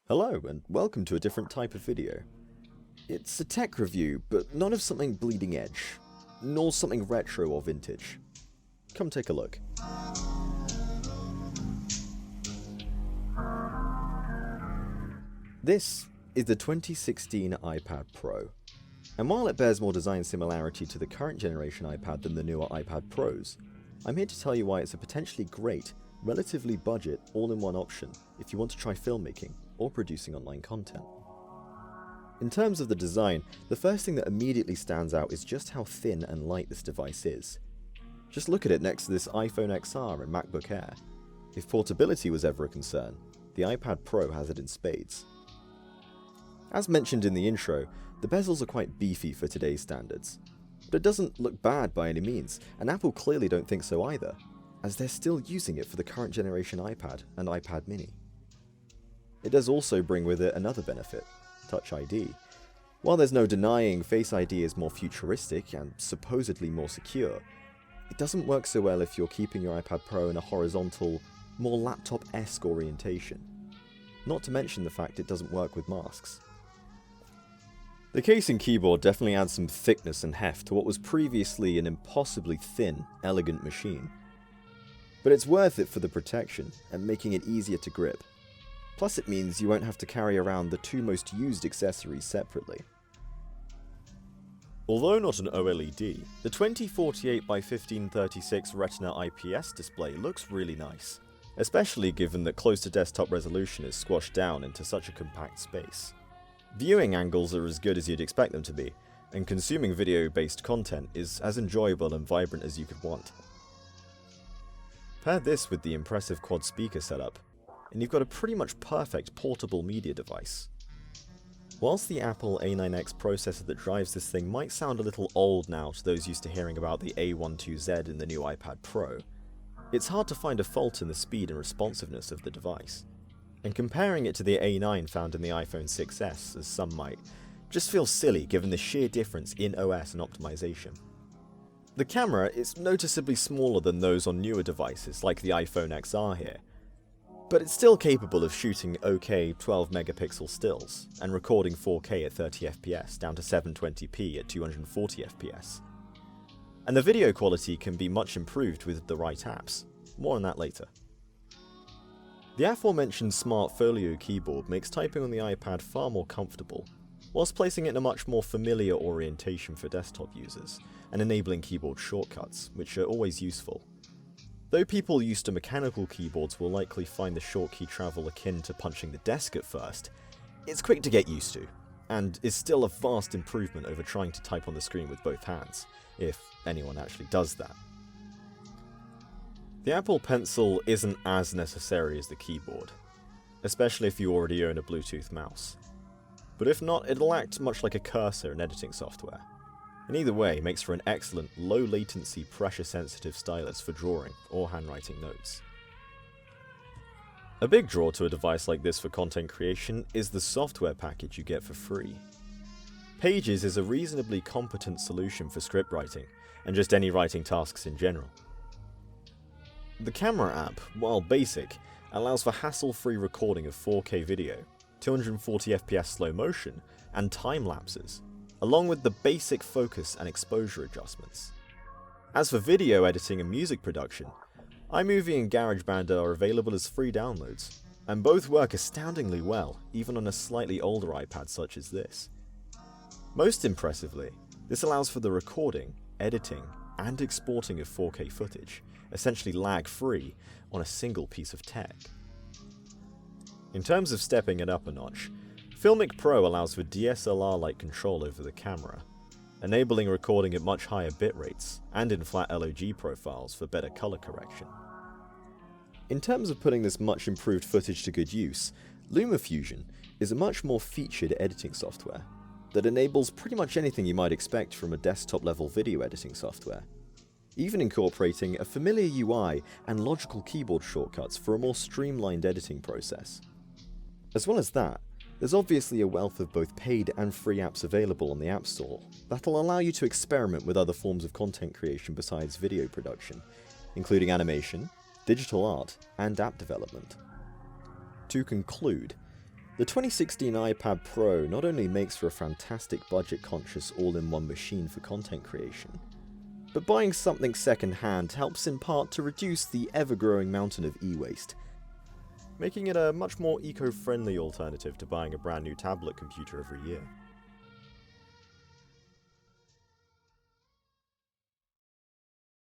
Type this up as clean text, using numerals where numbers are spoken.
Hello, and welcome to a different type of video. It's a tech review, but none of something bleeding edge, nor something retro or vintage. Come take a look. This is the 2016 iPad Pro, and while it bears more design similarity to the current generation iPad than the newer iPad Pros, I'm here to tell you why it's a potentially great, relatively budget, all-in-one option if you want to try filmmaking or producing online content. In terms of the design, the first thing that immediately stands out is just how thin and light this device is. Just look at it next to this iPhone XR and MacBook Air. If portability was ever a concern, the iPad Pro has it in spades. As mentioned in the intro, the bezels are quite beefy for today's standards. But it doesn't look bad by any means, and Apple clearly don't think so either, as they're still using it for the current generation iPad and iPad mini. It does also bring with it another benefit, Touch ID. While there's no denying Face ID is more futuristic and supposedly more secure, it doesn't work so well if you're keeping your iPad Pro in a horizontal, more laptop-esque orientation. Not to mention the fact it doesn't work with masks. The case and keyboard definitely adds some thickness and heft to what was previously an impossibly thin, elegant machine. But it's worth it for the protection and making it easier to grip. Plus it means you won't have to carry around the two most used accessories separately. Although not an OLED, the 2048x1536 Retina IPS display looks really nice, especially given that close to desktop resolution is squashed down into such a compact space. Viewing angles are as good as you'd expect them to be, and consuming video-based content is as enjoyable and vibrant as you could want. Pair this with the impressive quad speaker setup, and you've got a pretty much perfect portable media device. Whilst the Apple A9X processor that drives this thing might sound a little old now to those used to hearing about the A12Z in the new iPad Pro, it's hard to find a fault in the speed and responsiveness of the device. And comparing it to the A9 found in the iPhone 6s, as some might, just feels silly given the sheer difference in OS and optimization. The camera is noticeably smaller than those on newer devices like the iPhone XR here, but it's still capable of shooting OK 12 megapixel stills and recording 4K at 30 FPS down to 720p at 240 FPS. And the video quality can be much improved with the right apps. More on that later. The aforementioned Smart Folio keyboard makes typing on the iPad far more comfortable, whilst placing it in a much more familiar orientation for desktop users, and enabling keyboard shortcuts, which are always useful. Though people used to mechanical keyboards will likely find the short key travel akin to punching the desk at first, it's quick to get used to, and is still a vast improvement over trying to type on the screen with both hands, if anyone actually does that. The Apple Pencil isn't as necessary as the keyboard, especially if you already own a Bluetooth mouse. But if not, it'll act much like a cursor in editing software. And either way, makes for an excellent, low-latency, pressure-sensitive stylus for drawing or handwriting notes. A big draw to a device like this for content creation is the software package you get for free. Pages is a reasonably competent solution for script writing, and just any writing tasks in general. The camera app, while basic, allows for hassle-free recording of 4K video, 240 FPS slow motion, and time lapses, along with the basic focus and exposure adjustments. As for video editing and music production, iMovie and GarageBand are available as free downloads, and both work astoundingly well, even on a slightly older iPad such as this. Most impressively, this allows for the recording, editing, and exporting of 4K footage, essentially lag-free, on a single piece of tech. In terms of stepping it up a notch, Filmic Pro allows for DSLR-like control over the camera, enabling recording at much higher bit rates and in flat LOG profiles for better color correction. In terms of putting this much improved footage to good use, LumaFusion is a much more featured editing software that enables pretty much anything you might expect from a desktop-level video editing software, even incorporating a familiar UI and logical keyboard shortcuts for a more streamlined editing process. As well as that, there's obviously a wealth of both paid and free apps available on the App Store that'll allow you to experiment with other forms of content creation besides video production, including animation, digital art, and app development. To conclude, The 2016 iPad Pro not only makes for a fantastic budget-conscious all-in-one machine for content creation, but buying something second-hand helps in part to reduce the ever-growing mountain of e-waste, making it a much more eco-friendly alternative to buying a brand new tablet computer every year.